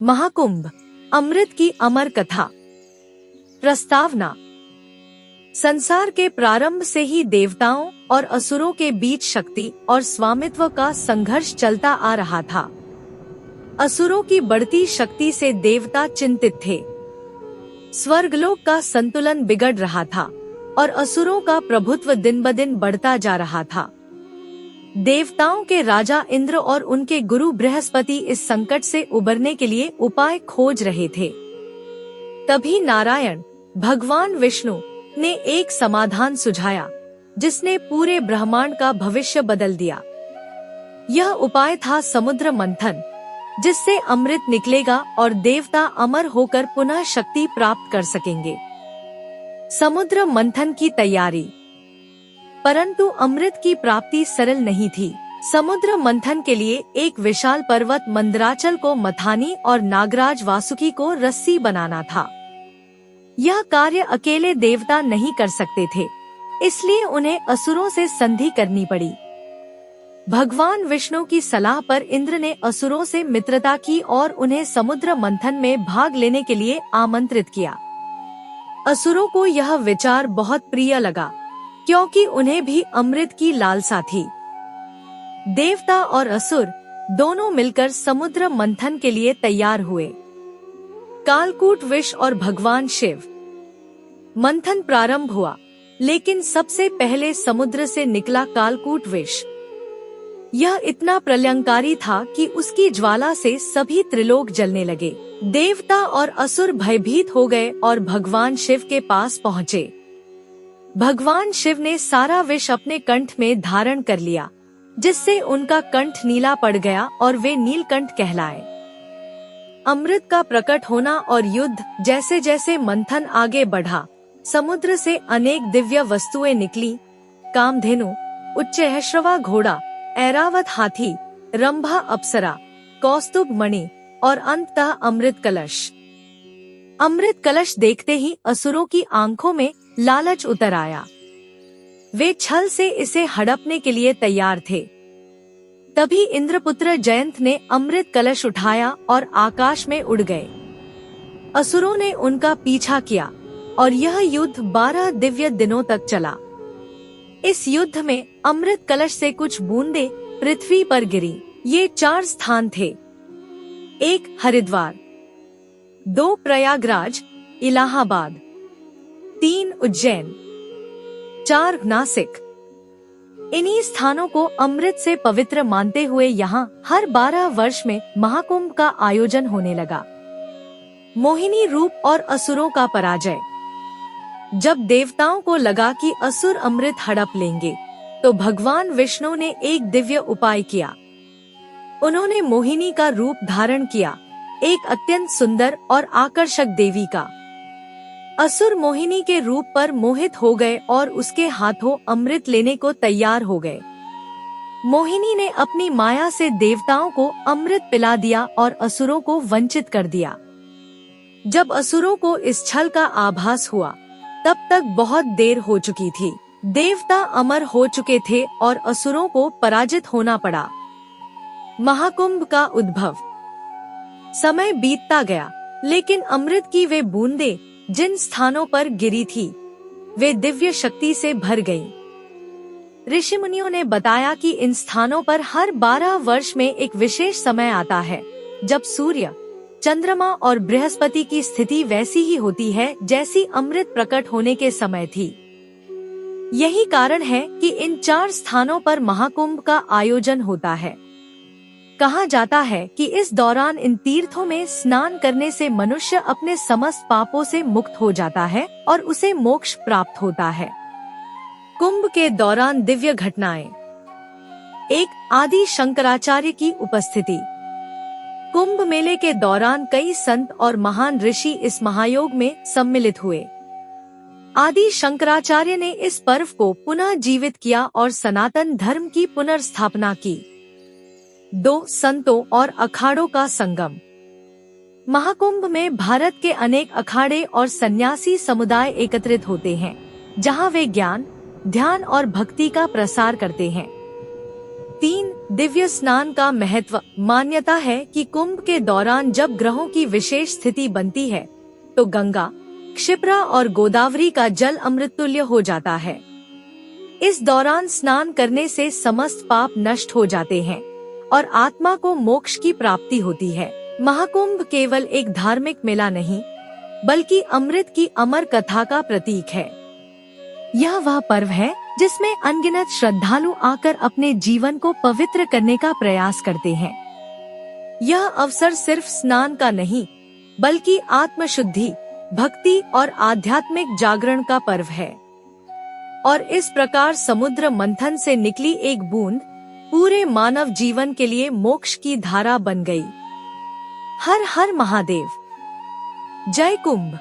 महाकुंभ, अमृत की अमर कथा। प्रस्तावना। संसार के प्रारंभ से ही देवताओं और असुरों के बीच शक्ति और स्वामित्व का संघर्ष चलता आ रहा था। असुरों की बढ़ती शक्ति से देवता चिंतित थे। स्वर्गलोक का संतुलन बिगड़ रहा था और असुरों का प्रभुत्व दिन ब दिन बढ़ता जा रहा था। देवताओं के राजा इंद्र और उनके गुरु बृहस्पति इस संकट से उबरने के लिए उपाय खोज रहे थे। तभी नारायण भगवान विष्णु ने एक समाधान सुझाया जिसने पूरे ब्रह्मांड का भविष्य बदल दिया। यह उपाय था समुद्र मंथन, जिससे अमृत निकलेगा और देवता अमर होकर पुनः शक्ति प्राप्त कर सकेंगे। समुद्र मंथन की तैयारी। परंतु अमृत की प्राप्ति सरल नहीं थी। समुद्र मंथन के लिए एक विशाल पर्वत मंदराचल को मथानी और नागराज वासुकी को रस्सी बनाना था। यह कार्य अकेले देवता नहीं कर सकते थे, इसलिए उन्हें असुरों से संधि करनी पड़ी। भगवान विष्णु की सलाह पर इंद्र ने असुरों से मित्रता की और उन्हें समुद्र मंथन में भाग लेने के लिए आमंत्रित किया। असुरों को यह विचार बहुत प्रिय लगा, क्योंकि उन्हें भी अमृत की लालसा थी। देवता और असुर दोनों मिलकर समुद्र मंथन के लिए तैयार हुए। कालकूट विष और भगवान शिव। मंथन प्रारंभ हुआ, लेकिन सबसे पहले समुद्र से निकला कालकूट विष। यह इतना प्रलयंकारी था कि उसकी ज्वाला से सभी त्रिलोक जलने लगे। देवता और असुर भयभीत हो गए और भगवान शिव के पास पहुँचे। भगवान शिव ने सारा विष अपने कंठ में धारण कर लिया, जिससे उनका कंठ नीला पड़ गया और वे नीलकंठ कहलाए। अमृत का प्रकट होना और युद्ध। जैसे जैसे मंथन आगे बढ़ा, समुद्र से अनेक दिव्य वस्तुएं निकली। कामधेनु, उच्चैःश्रवा घोड़ा, ऐरावत हाथी, रंभा अप्सरा, कौस्तुभ मणि और अंततः अमृत कलश। अमृत कलश देखते ही असुरों की आंखों में लालच उतर आया। वे छल से इसे हड़पने के लिए तैयार थे। तभी इंद्रपुत्र जयंत ने अमृत कलश उठाया और आकाश में उड़ गए। असुरों ने उनका पीछा किया और यह युद्ध 12 दिव्य दिनों तक चला। इस युद्ध में अमृत कलश से कुछ बूंदें पृथ्वी पर गिरी। ये 4 स्थान थे। 1 हरिद्वार, 2 प्रयागराज इलाहाबाद, 3 उज्जैन, 4 नासिक। इन्हीं स्थानों को अमृत से पवित्र मानते हुए यहाँ हर 12 वर्ष में महाकुंभ का आयोजन होने लगा। मोहिनी रूप और असुरों का पराजय। जब देवताओं को लगा कि असुर अमृत हड़प लेंगे, तो भगवान विष्णु ने एक दिव्य उपाय किया। उन्होंने मोहिनी का रूप धारण किया, एक अत्यंत सुंदर और आकर्षक देवी का। असुर मोहिनी के रूप पर मोहित हो गए और उसके हाथों अमृत लेने को तैयार हो गए। मोहिनी ने अपनी माया से देवताओं को अमृत पिला दिया और असुरों को वंचित कर दिया। जब असुरों को इस छल का आभास हुआ, तब तक बहुत देर हो चुकी थी। देवता अमर हो चुके थे और असुरों को पराजित होना पड़ा। महाकुंभ का उद्भव। समय बीतता गया, लेकिन अमृत की वे बूंदें जिन स्थानों पर गिरी थी, वे दिव्य शक्ति से भर गईं। ऋषि मुनियों ने बताया कि इन स्थानों पर हर 12 वर्ष में एक विशेष समय आता है, जब सूर्य, चंद्रमा और बृहस्पति की स्थिति वैसी ही होती है जैसी अमृत प्रकट होने के समय थी। यही कारण है कि इन 4 स्थानों पर महाकुंभ का आयोजन होता है। कहा जाता है कि इस दौरान इन तीर्थों में स्नान करने से मनुष्य अपने समस्त पापों से मुक्त हो जाता है और उसे मोक्ष प्राप्त होता है। कुंभ के दौरान दिव्य घटनाएं। 1 आदि शंकराचार्य की उपस्थिति। कुंभ मेले के दौरान कई संत और महान ऋषि इस महायोग में सम्मिलित हुए। आदि शंकराचार्य ने इस पर्व को पुनः जीवित किया और सनातन धर्म की पुनर्स्थापना की। 2 संतों और अखाड़ों का संगम। महाकुंभ में भारत के अनेक अखाड़े और सन्यासी समुदाय एकत्रित होते हैं, जहां वे ज्ञान, ध्यान और भक्ति का प्रसार करते हैं। 3. दिव्य स्नान का महत्व। मान्यता है कि कुंभ के दौरान जब ग्रहों की विशेष स्थिति बनती है तो गंगा, क्षिप्रा और गोदावरी का जल अमृततुल्य हो जाता है। इस दौरान स्नान करने से समस्त पाप नष्ट हो जाते हैं और आत्मा को मोक्ष की प्राप्ति होती है। महाकुंभ केवल एक धार्मिक मेला नहीं, बल्कि अमृत की अमर कथा का प्रतीक है। यह वह पर्व है जिसमें अनगिनत श्रद्धालु आकर अपने जीवन को पवित्र करने का प्रयास करते हैं। यह अवसर सिर्फ स्नान का नहीं, बल्कि आत्मशुद्धि, भक्ति और आध्यात्मिक जागरण का पर्व है। और इस प्रकार समुद्र मंथन से निकली एक बूंद पूरे मानव जीवन के लिए मोक्ष की धारा बन गई। हर हर महादेव। जय कुंभ।